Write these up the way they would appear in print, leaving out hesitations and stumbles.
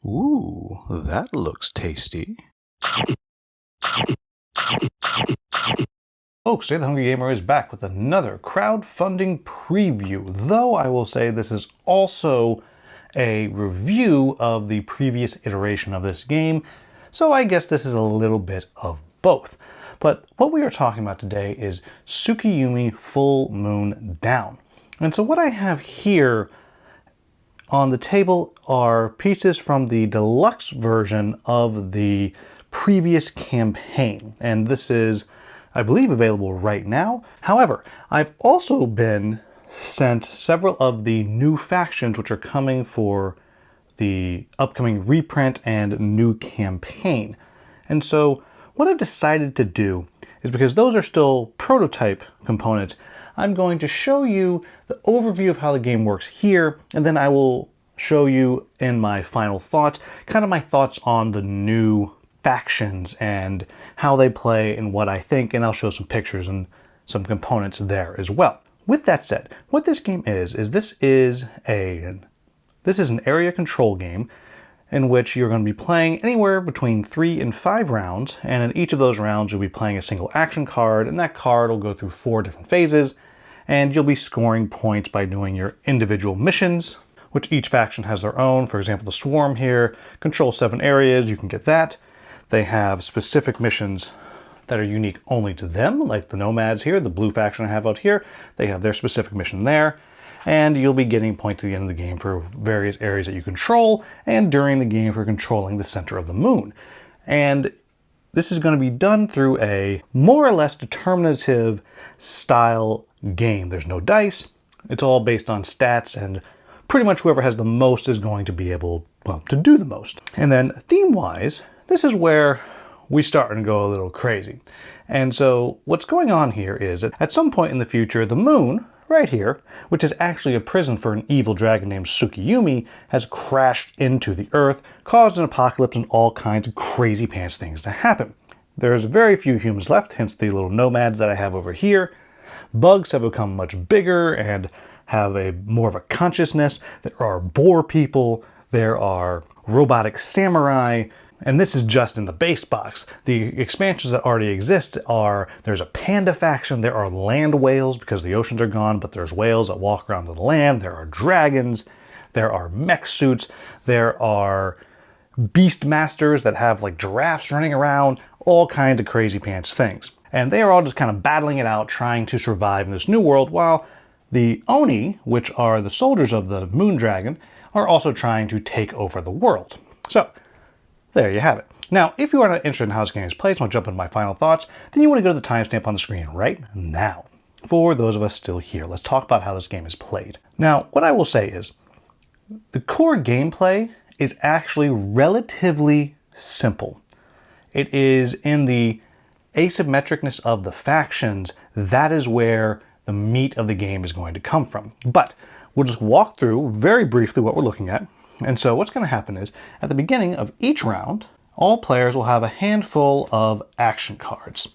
Ooh, that looks tasty. Folks, today the Hungry Gamer is back with another crowdfunding preview, though I will say this is also a review of the previous iteration of this game, so I guess this is a little bit of both. But what we are talking about today is Tsukiyumi Full Moon Down. And so what I have here on the table are pieces from the deluxe version of the previous campaign, and this is, I believe, available right now. However, I've also been sent several of the new factions which are coming for the upcoming reprint and new campaign. And so what I've decided to do is, because those are still prototype components, I'm going to show you the overview of how the game works here, and then I will show you in my final thoughts, kind of my thoughts on the new factions and how they play and what I think, and I'll show some pictures and some components there as well. With that said, what this game is this is an area control game in which you're going to be playing anywhere between 3 and 5 rounds, and in each of those rounds you'll be playing a single action card, and that card will go through 4 different phases, and you'll be scoring points by doing your individual missions, which each faction has their own. For example, the Swarm here, control 7 areas, you can get that. They have specific missions that are unique only to them, like the Nomads here, the blue faction I have out here. They have their specific mission there. And you'll be getting points at the end of the game for various areas that you control, and during the game for controlling the center of the moon. And this is going to be done through a more or less determinative style game. There's no dice. It's all based on stats, and pretty much whoever has the most is going to be able, well, to do the most. And then theme-wise, this is where we start and go a little crazy. And so what's going on here is that at some point in the future, the moon, right here, which is actually a prison for an evil dragon named Tsukiyumi, has crashed into the earth, caused an apocalypse and all kinds of crazy pants things to happen. There's very few humans left, hence the little nomads that I have over here. Bugs have become much bigger and have more of a consciousness. There are boar people, there are robotic samurai, and this is just in the base box. The expansions that already exist are, there's a panda faction, there are land whales because the oceans are gone, but there's whales that walk around the land, there are dragons, there are mech suits, there are beast masters that have like giraffes running around, all kinds of crazy pants things. And they are all just kind of battling it out, trying to survive in this new world, while the Oni, which are the soldiers of the moon dragon, are also trying to take over the world. So, there you have it. Now, if you are not interested in how this game is played, so I'll jump into my final thoughts, then you want to go to the timestamp on the screen right now. For those of us still here, let's talk about how this game is played. Now, what I will say is, the core gameplay is actually relatively simple. It is in the asymmetricness of the factions, that is where the meat of the game is going to come from. But we'll just walk through very briefly what we're looking at. And so what's going to happen is, at the beginning of each round, all players will have a handful of action cards.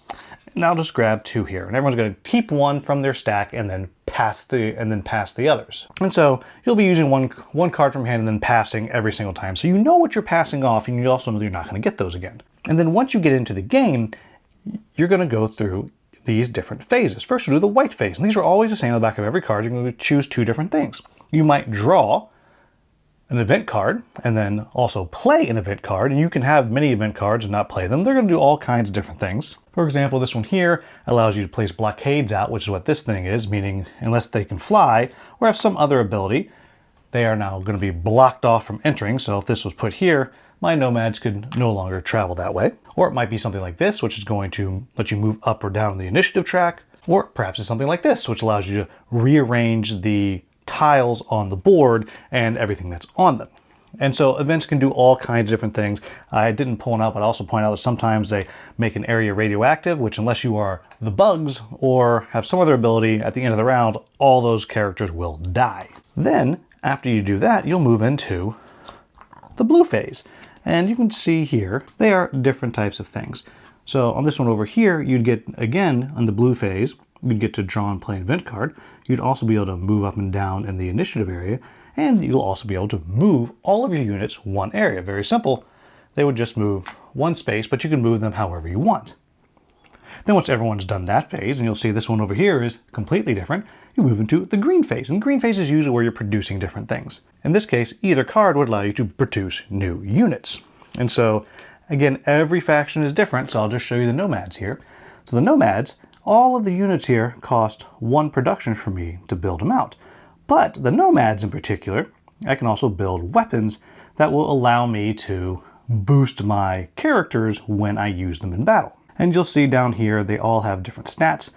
And I'll just grab 2 here, and everyone's going to keep one from their stack and then pass the others. And so you'll be using one card from hand and then passing every single time. So you know what you're passing off, and you also know that you're not going to get those again. And then once you get into the game, you're going to go through these different phases. First, you'll do the white phase, and these are always the same on the back of every card. You're going to choose 2 different things. You might draw an event card, and then also play an event card, and you can have many event cards and not play them. They're going to do all kinds of different things. For example, this one here allows you to place blockades out, which is what this thing is, meaning unless they can fly or have some other ability, they are now going to be blocked off from entering. So if this was put here, my nomads could no longer travel that way. Or it might be something like this, which is going to let you move up or down the initiative track. Or perhaps it's something like this, which allows you to rearrange the tiles on the board and everything that's on them. And so events can do all kinds of different things. I didn't pull one out, but I also point out that sometimes they make an area radioactive, which unless you are the bugs or have some other ability at the end of the round, all those characters will die. Then, after you do that, you'll move into the blue phase. And you can see here, they are different types of things. So on this one over here, you'd get, again, on the blue phase, you'd get to draw and play an event card. You'd also be able to move up and down in the initiative area, And you'll also be able to move all of your units one area. Very simple. They would just move one space, but you can move them however you want. Then once everyone's done that phase, and you'll see this one over here is completely different, you move into the green phase. And green phase is usually where you're producing different things. In this case, either card would allow you to produce new units. And so, again, every faction is different, so I'll just show you the nomads here. So the nomads, all of the units here cost 1 production for me to build them out. But the nomads in particular, I can also build weapons that will allow me to boost my characters when I use them in battle. And you'll see down here they all have different stats.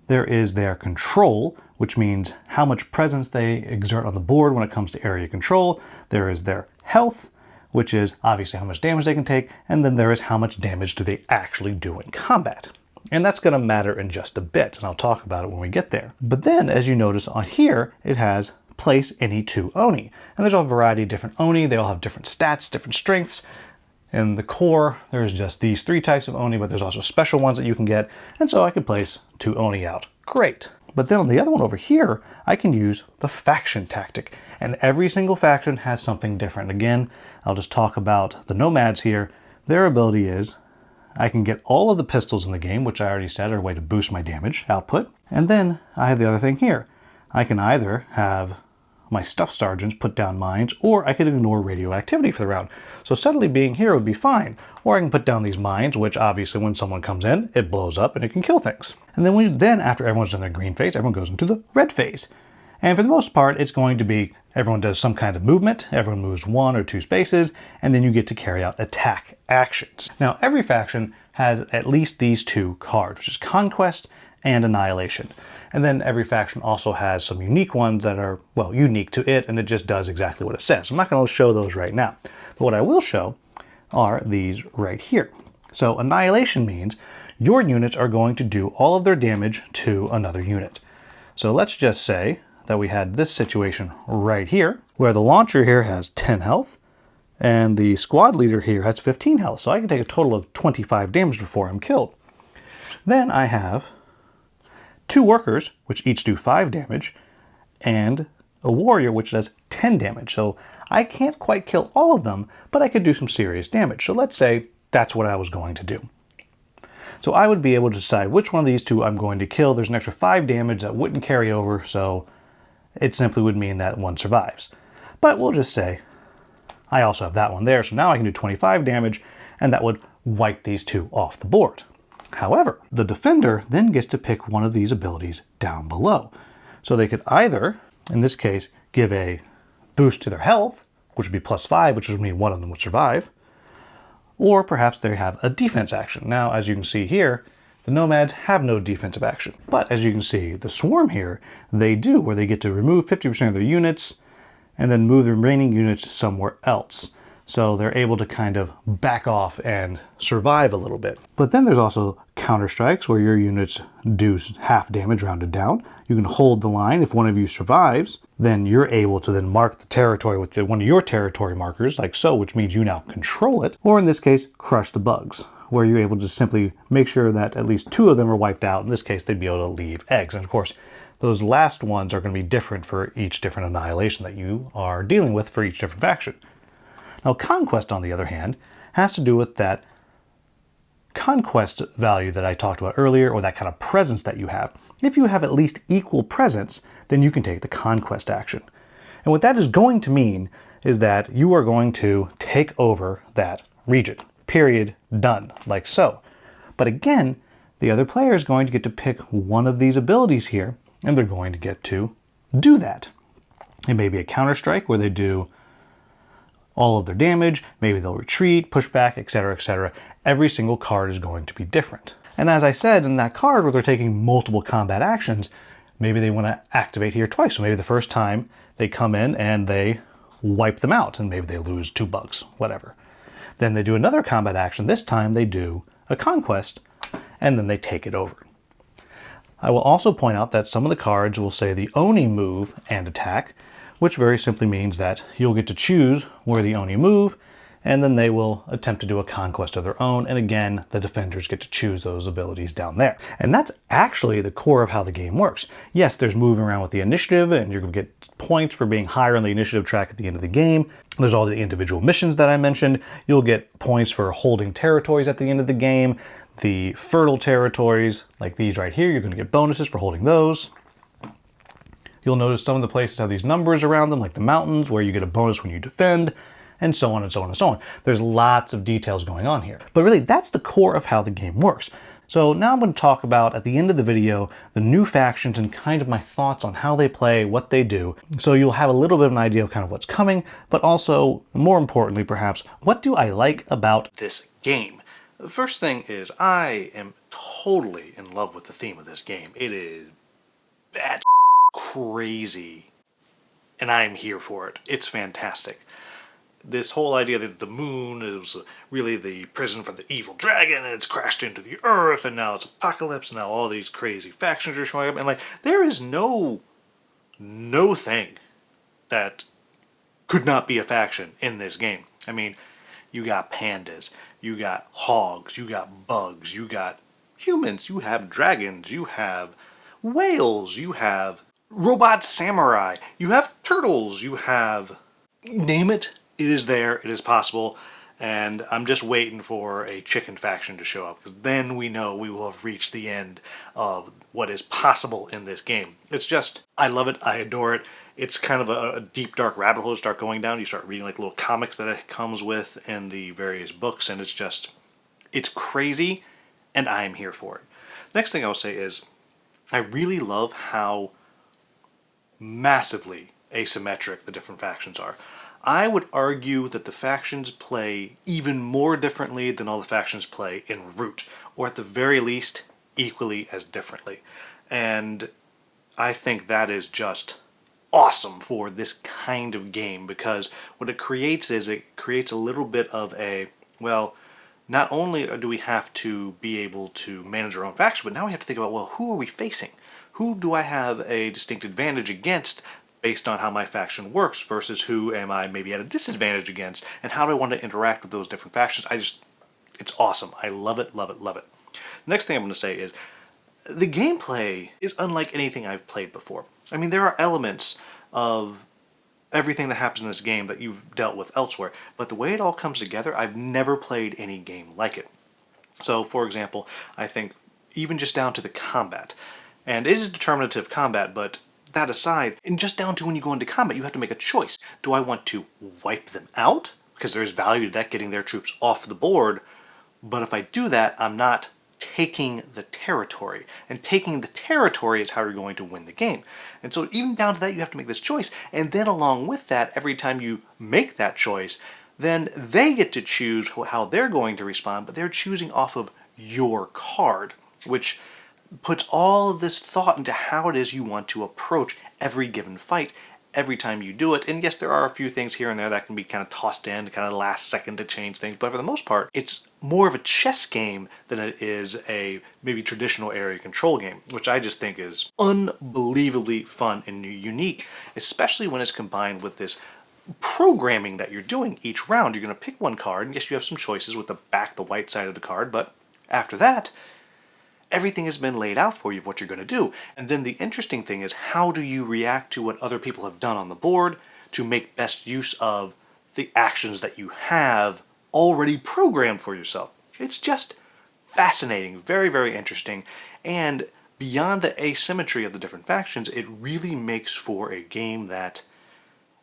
There is their control, which means how much presence they exert on the board when it comes to area control. There is their health, which is obviously how much damage they can take. And then there is how much damage do they actually do in combat. And that's going to matter in just a bit, and I'll talk about it when we get there. But then, as you notice on here, it has place any 2 Oni. And there's a variety of different Oni. They all have different stats, different strengths. In the core, there's just these 3 types of Oni, but there's also special ones that you can get. And so I could place 2 Oni out. Great. But then on the other one over here, I can use the faction tactic. And every single faction has something different. Again, I'll just talk about the nomads here. Their ability is I can get all of the pistols in the game, which I already said are a way to boost my damage output. And then I have the other thing here. I can either have my stuff sergeants put down mines, or I could ignore radioactivity for the round. So suddenly being here would be fine. Or I can put down these mines, which obviously when someone comes in, it blows up and it can kill things. And then after everyone's done their green phase, everyone goes into the red phase. And for the most part, it's going to be everyone does some kind of movement, everyone moves 1 or 2 spaces, and then you get to carry out attack actions. Now, every faction has at least these 2 cards, which is Conquest and Annihilation. And then every faction also has some unique ones that are, well, unique to it, and it just does exactly what it says. I'm not going to show those right now. But what I will show are these right here. So Annihilation means your units are going to do all of their damage to another unit. So let's just say that we had this situation right here, where the launcher here has 10 health, and the squad leader here has 15 health. So I can take a total of 25 damage before I'm killed. Then I have 2 workers, which each do 5 damage, and a warrior, which does 10 damage. So I can't quite kill all of them, but I could do some serious damage. So let's say that's what I was going to do. So I would be able to decide which one of these 2 I'm going to kill. There's an extra 5 damage that wouldn't carry over, so it simply would mean that one survives. But we'll just say I also have that one there, so now I can do 25 damage, and that would wipe these 2 off the board. However, the defender then gets to pick one of these abilities down below. So they could either, in this case, give a boost to their health, which would be +5, which would mean one of them would survive, or perhaps they have a defense action. Now, as you can see here, the nomads have no defensive action. But as you can see, the swarm here, they do, where they get to remove 50% of their units and then move the remaining units somewhere else. So they're able to kind of back off and survive a little bit. But then there's also counter strikes where your units do half damage rounded down. You can hold the line. If one of you survives, then you're able to then mark the territory with one of your territory markers, like so, which means you now control it. Or in this case, crush the bugs, where you're able to simply make sure that at least 2 of them are wiped out. In this case, they'd be able to leave eggs. And of course, those last ones are going to be different for each different annihilation that you are dealing with for each different faction. Now, Conquest, on the other hand, has to do with that conquest value that I talked about earlier, or that kind of presence that you have. If you have at least equal presence, then you can take the Conquest action. And what that is going to mean is that you are going to take over that region. Period. Done. Like so. But again, the other player is going to get to pick one of these abilities here, and they're going to get to do that. It may be a counter strike where they do all of their damage, maybe they'll retreat, push back, etc., etc. Every single card is going to be different. And as I said, in that card where they're taking multiple combat actions, maybe they want to activate here twice. So maybe the first time they come in and they wipe them out, and maybe they lose 2 bugs, whatever. Then they do another combat action. This time they do a conquest, and then they take it over. I will also point out that some of the cards will say the Oni move and attack, which very simply means that you'll get to choose where the Oni move, and then they will attempt to do a conquest of their own, and again, the defenders get to choose those abilities down there. And that's actually the core of how the game works. Yes, there's moving around with the initiative, and you're going to get points for being higher on the initiative track at the end of the game. There's all the individual missions that I mentioned. You'll get points for holding territories at the end of the game. The fertile territories, like these right here, you're going to get bonuses for holding those. You'll notice some of the places have these numbers around them, like the mountains, where you get a bonus when you defend, and so on and so on and so on. There's lots of details going on here. But really, that's the core of how the game works. So now I'm going to talk about, at the end of the video, the new factions and kind of my thoughts on how they play, what they do. So you'll have a little bit of an idea of kind of what's coming, but also, more importantly perhaps, what do I like about this game? The first thing is I am totally in love with the theme of this game. It is bad crazy, and I'm here for it. It's fantastic. This whole idea that the moon is really the prison for the evil dragon, and it's crashed into the earth, and now it's apocalypse, and now all these crazy factions are showing up, and like, there is no thing that could not be a faction in this game. I mean, you got pandas, you got hogs, you got bugs, you got humans, you have dragons, you have whales, you have robot samurai, you have turtles, you have, name it, it is there, it is possible, and I'm just waiting for a chicken faction to show up, because then we know we will have reached the end of what is possible in this game. It's just, I love it, I adore it. It's kind of a deep, dark rabbit hole to start going down. You start reading like little comics that it comes with in the various books, and it's just, it's crazy, and I'm here for it. Next thing I'll say is, I really love how massively asymmetric the different factions are. I would argue that the factions play even more differently than all the factions play in Root, or at the very least, equally as differently. And I think that is just awesome for this kind of game, because what it creates is it creates a little bit of a, well, not only do we have to be able to manage our own faction, but now we have to think about, well, who are we facing? Who do I have a distinct advantage against based on how my faction works versus who am I maybe at a disadvantage against, and how do I want to interact with those different factions? It's awesome. I love it, love it, love it. The next thing I'm going to say is the gameplay is unlike anything I've played before. I mean, there are elements of everything that happens in this game that you've dealt with elsewhere, but the way it all comes together, I've never played any game like it. So, for example, I think even just down to the combat, and it is determinative combat, but that aside, and just down to when you go into combat, you have to make a choice. Do I want to wipe them out? Because there's value to that, getting their troops off the board, but if I do that, I'm not taking the territory. And taking the territory is how you're going to win the game. And so even down to that, you have to make this choice. And then along with that, every time you make that choice, then they get to choose how they're going to respond, but they're choosing off of your card, which puts all of this thought into how it is you want to approach every given fight every time you do it. And yes, there are a few things here and there that can be kind of tossed in, kind of last second to change things, but for the most part, it's more of a chess game than it is a maybe traditional area control game, which I just think is unbelievably fun and unique, especially when it's combined with this programming that you're doing each round. You're going to pick one card, and yes, you have some choices with the white side of the card, but after that, everything has been laid out for you of what you're going to do. And then the interesting thing is, how do you react to what other people have done on the board to make best use of the actions that you have already programmed for yourself? It's just fascinating, very, very interesting, and beyond the asymmetry of the different factions, it really makes for a game that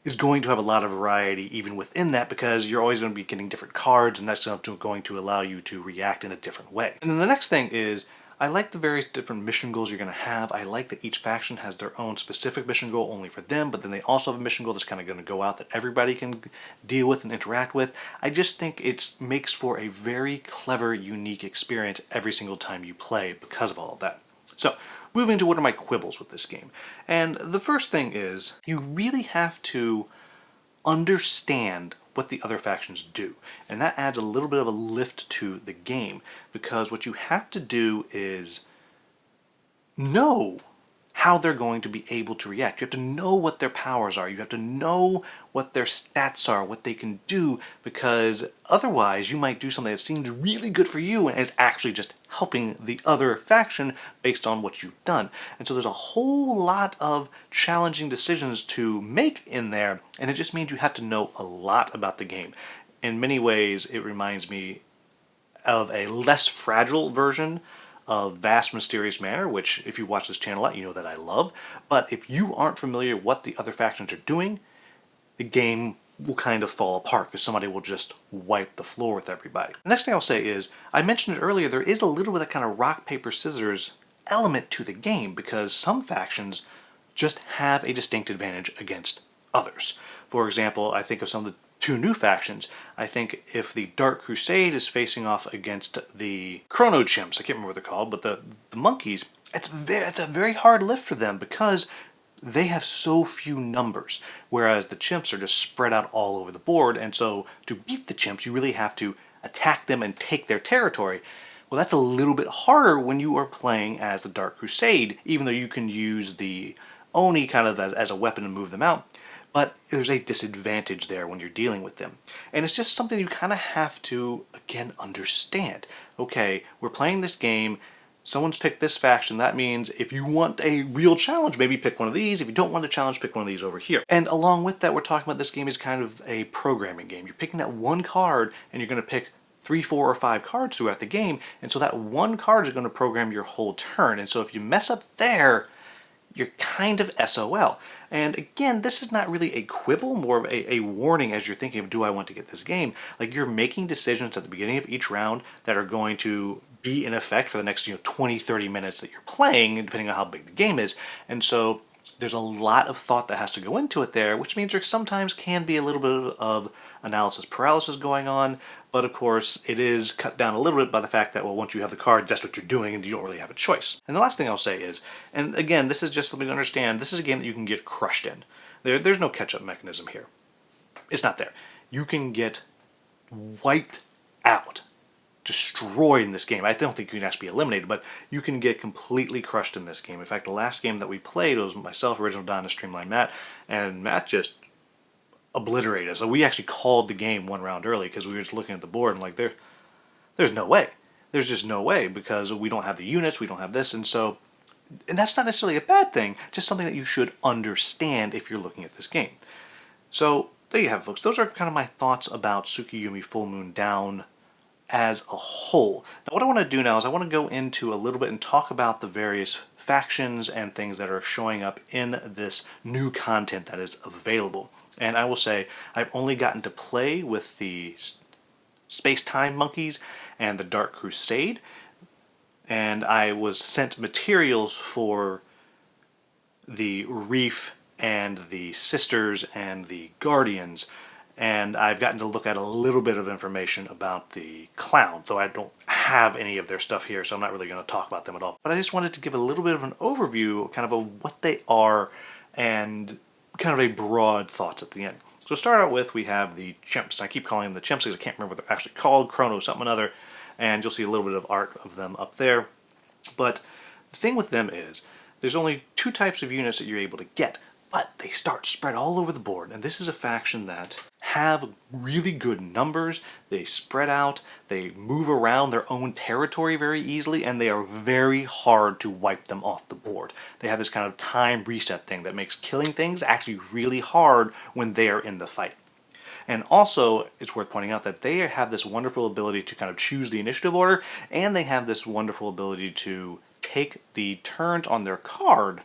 is going to have a lot of variety even within that, because you're always going to be getting different cards, and that's going to allow you to react in a different way. And then the next thing is, I like the various different mission goals you're going to have. I like that each faction has their own specific mission goal only for them, but then they also have a mission goal that's kind of going to go out that everybody can deal with and interact with. I just think it makes for a very clever, unique experience every single time you play because of all of that. So, moving to what are my quibbles with this game. And the first thing is, you really have to understand what the other factions do. And that adds a little bit of a lift to the game, because what you have to do is know how they're going to be able to react. You have to know what their powers are. You have to know what their stats are, what they can do, because otherwise you might do something that seems really good for you and is actually just helping the other faction based on what you've done. And so there's a whole lot of challenging decisions to make in there, and it just means you have to know a lot about the game. In many ways, it reminds me of a less fragile version of Vast Mysterious Manor, which if you watch this channel a lot, you know that I love. But if you aren't familiar what the other factions are doing, the game will kind of fall apart because somebody will just wipe the floor with everybody. The next thing I'll say is, I mentioned it earlier, there is a little bit of kind of rock, paper, scissors element to the game because some factions just have a distinct advantage against others. For example, I think of some of the two new factions. I think if the Dark Crusade is facing off against the Chrono Chimps, I can't remember what they're called, but the monkeys, it's a very hard lift for them because they have so few numbers, whereas the chimps are just spread out all over the board, and so to beat the chimps, you really have to attack them and take their territory. Well, that's a little bit harder when you are playing as the Dark Crusade, even though you can use the Oni kind of as a weapon and move them out. But there's a disadvantage there when you're dealing with them. And it's just something you kind of have to, again, understand. Okay, we're playing this game, someone's picked this faction, that means if you want a real challenge, maybe pick one of these. If you don't want a challenge, pick one of these over here. And along with that, we're talking about this game is kind of a programming game. You're picking that one card, and you're going to pick 3, 4, or 5 cards throughout the game, and so that one card is going to program your whole turn. And so if you mess up there, you're kind of SOL. And again, this is not really a quibble, more of a warning as you're thinking of, do I want to get this game? Like, you're making decisions at the beginning of each round that are going to be in effect for the next 20, 30 minutes that you're playing, depending on how big the game is. And so there's a lot of thought that has to go into it there, which means there sometimes can be a little bit of analysis paralysis going on, but of course it is cut down a little bit by the fact that, well, once you have the card, that's what you're doing and you don't really have a choice. And the last thing I'll say is, and again, this is just something to understand, this is a game that you can get crushed in. There's no catch-up mechanism here. It's not there. You can get wiped out, destroyed in this game. I don't think you can actually be eliminated, but you can get completely crushed in this game. In fact, the last game that we played was myself, Original Don, and Streamline Matt, and Matt just obliterated us. So we actually called the game one round early because we were just looking at the board and like, there's no way. There's just no way because we don't have the units, we don't have this, and that's not necessarily a bad thing, just something that you should understand if you're looking at this game. So there you have it, folks. Those are kind of my thoughts about Tsukiyumi Full Moon Down as a whole. Now what I want to do now is I want to go into a little bit and talk about the various factions and things that are showing up in this new content that is available. And I will say I've only gotten to play with the Space-Time Monkeys and the Dark Crusade, and I was sent materials for the Reef and the Sisters and the Guardians, and I've gotten to look at a little bit of information about the Clown, though I don't have any of their stuff here, so I'm not really going to talk about them at all. But I just wanted to give a little bit of an overview kind of what they are and kind of a broad thoughts at the end. So to start out with, we have the chimps. I keep calling them the chimps because I can't remember what they're actually called, Chrono something or other, and you'll see a little bit of art of them up there. But the thing with them is there's only 2 types of units that you're able to get, but they start spread all over the board, and this is a faction that have really good numbers, they spread out, they move around their own territory very easily, and they are very hard to wipe them off the board. They have this kind of time reset thing that makes killing things actually really hard when they are in the fight. And also, it's worth pointing out that they have this wonderful ability to kind of choose the initiative order, and they have this wonderful ability to take the turns on their card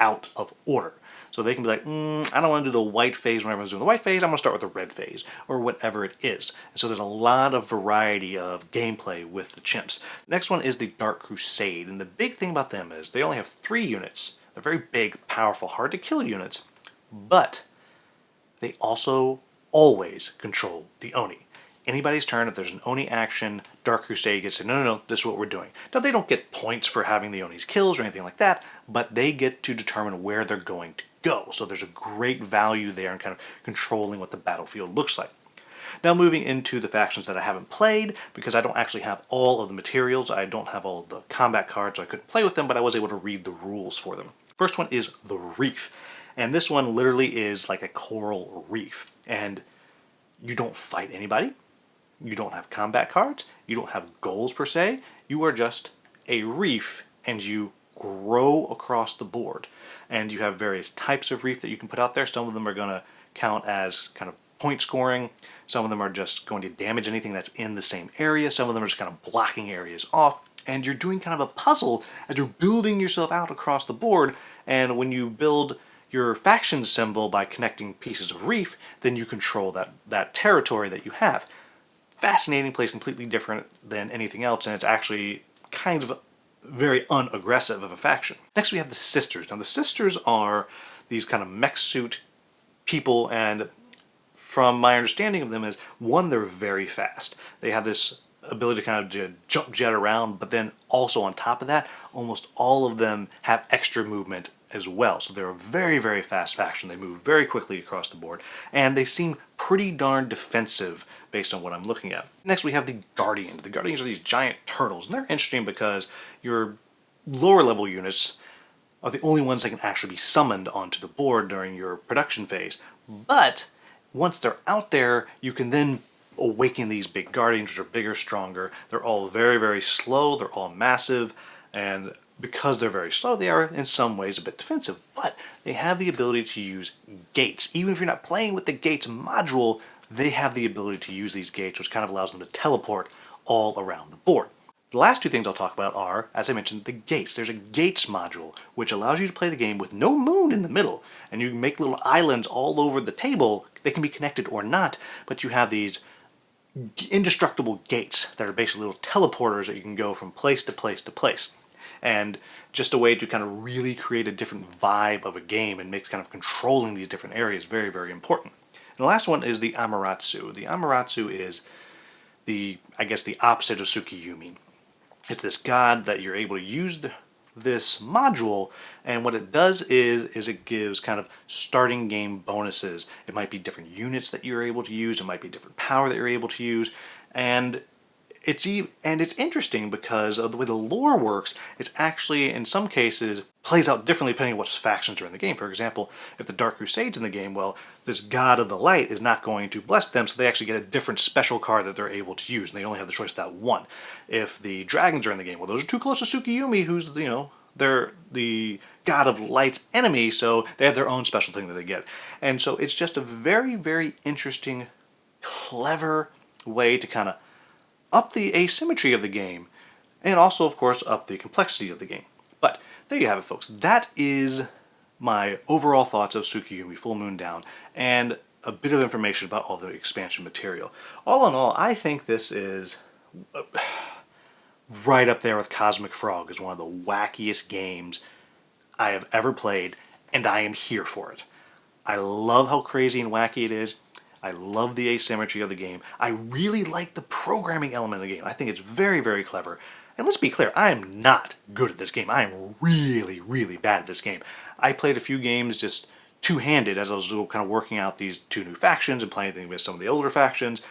out of order. So they can be like, I don't want to do the white phase when everyone's doing the white phase, I'm going to start with the red phase, or whatever it is. And so there's a lot of variety of gameplay with the chimps. Next one is the Dark Crusade, and the big thing about them is they only have 3 units. They're very big, powerful, hard to kill units, but they also always control the Oni. Anybody's turn, if there's an Oni action, Dark Crusade gets to say, no, this is what we're doing. Now, they don't get points for having the Oni's kills or anything like that, but they get to determine where they're going to go. So there's a great value there in kind of controlling what the battlefield looks like. Now moving into the factions that I haven't played, because I don't actually have all of the materials, I don't have all of the combat cards, so I couldn't play with them, but I was able to read the rules for them. First one is the reef. And this one literally is like a coral reef. And you don't fight anybody. You don't have combat cards. You don't have goals per se. You are just a reef and you grow across the board. And you have various types of reef that you can put out there. Some of them are going to count as kind of point scoring. Some of them are just going to damage anything that's in the same area. Some of them are just kind of blocking areas off. And you're doing kind of a puzzle as you're building yourself out across the board. And when you build your faction symbol by connecting pieces of reef, then you control that territory that you have. Fascinating place, completely different than anything else, and it's actually kind of very unaggressive of a faction. Next we have the Sisters. Now the Sisters are these kind of mech suit people, and from my understanding of them is, one, they're very fast. They have this ability to kind of jump jet around, but then also on top of that, almost all of them have extra movement as well. So they're a very, very fast faction. They move very quickly across the board, and they seem pretty darn defensive based on what I'm looking at. Next we have the Guardians. The Guardians are these giant turtles, and they're interesting because your lower level units are the only ones that can actually be summoned onto the board during your production phase. But once they're out there, you can then awaken these big Guardians, which are bigger, stronger. They're all very, very slow. They're all massive, and because they're very slow, they are in some ways a bit defensive, but they have the ability to use gates. Even if you're not playing with the gates module, they have the ability to use these gates, which kind of allows them to teleport all around the board. The last two things I'll talk about are, as I mentioned, the gates. There's a gates module, which allows you to play the game with no moon in the middle, and you can make little islands all over the table. They can be connected or not, but you have these indestructible gates that are basically little teleporters that you can go from place to place to place. And just a way to kind of really create a different vibe of a game and makes kind of controlling these different areas very, very important. And the last one is the Amaterasu. The Amaterasu is I guess the opposite of Tsukiyumi. It's this god that you're able to use this module, and what it does is it gives kind of starting game bonuses. It might be different units that you're able to use, it might be different power that you're able to use, and it's interesting because of the way the lore works. It's actually, in some cases, plays out differently depending on what factions are in the game. For example, if the Dark Crusade's in the game, well, this God of the Light is not going to bless them, so they actually get a different special card that they're able to use, and they only have the choice of that one. If the dragons are in the game, well, those are too close to Tsukiyumi, who's, they're the God of Light's enemy, so they have their own special thing that they get. And so it's just a very, very interesting, clever way to kind of up the asymmetry of the game, and also, of course, up the complexity of the game. But there you have it, folks. That is my overall thoughts of Tsukiyumi Full Moon Down, and a bit of information about all the expansion material. All in all, I think this is right up there with Cosmic Frog as one of the wackiest games I have ever played, and I am here for it. I love how crazy and wacky it is. I love the asymmetry of the game. I really like the programming element of the game. I think it's very, very clever. And let's be clear, I am not good at this game. I am really, really bad at this game. I played a few games just two-handed as I was kind of working out these two new factions and playing with some of the older factions,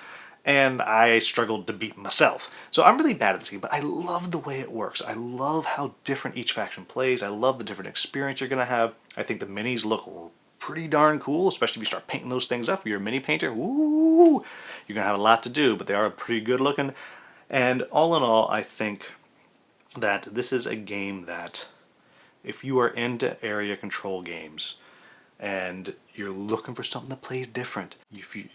and I struggled to beat myself. So I'm really bad at this game, but I love the way it works. I love how different each faction plays. I love the different experience you're going to have. I think the minis look pretty darn cool, especially if you start painting those things up. If you're a mini painter, woo, you're going to have a lot to do, but they are pretty good looking. And all in all, I think that this is a game that, if you are into area control games and you're looking for something that plays different,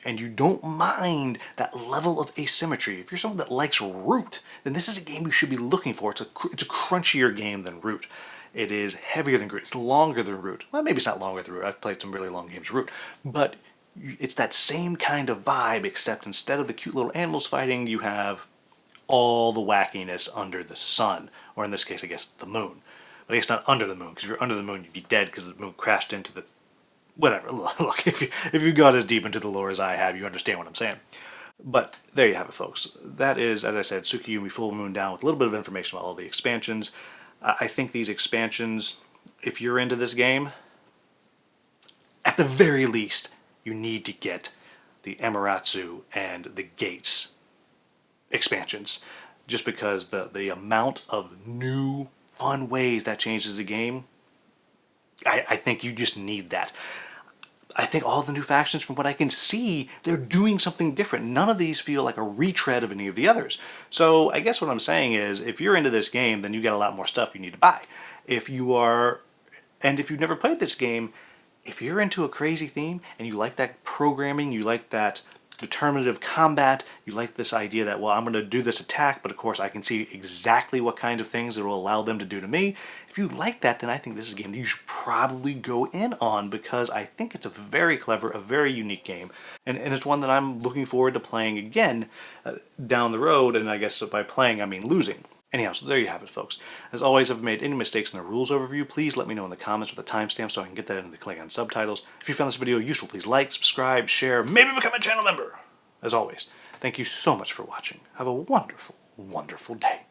and you don't mind that level of asymmetry, if you're someone that likes Root, then this is a game you should be looking for. It's a crunchier game than Root. It is heavier than Root. It's longer than Root. Well, maybe it's not longer than Root. I've played some really long games of Root. But it's that same kind of vibe, except instead of the cute little animals fighting, you have all the wackiness under the sun. Or in this case, I guess, the moon. But I guess not under the moon, because if you're under the moon, you'd be dead because the moon crashed into the... Whatever. Look, if you got as deep into the lore as I have, you understand what I'm saying. But there you have it, folks. That is, as I said, Tsukiyumi Full Moon Down with a little bit of information about all the expansions. I think these expansions, if you're into this game, at the very least, you need to get the Amaterasu and the Gates expansions. Just because the amount of new, fun ways that changes the game I think you just need that. I think all the new factions, from what I can see, they're doing something different. None of these feel like a retread of any of the others. So I guess what I'm saying is, if you're into this game, then you got a lot more stuff you need to buy. If you are, and if you've never played this game, if you're into a crazy theme and you like that programming, you like that determinative combat, you like this idea that, well, I'm going to do this attack, but of course I can see exactly what kind of things it will allow them to do to me. If you like that, then I think this is a game that you should probably go in on, because I think it's a very clever, a very unique game. And it's one that I'm looking forward to playing again down the road, and I guess by playing I mean losing. Anyhow, so there you have it, folks. As always, if I've made any mistakes in the rules overview, please let me know in the comments with a timestamp so I can get that into the Klingon subtitles. If you found this video useful, please like, subscribe, share, maybe become a channel member. As always, thank you so much for watching. Have a wonderful, wonderful day.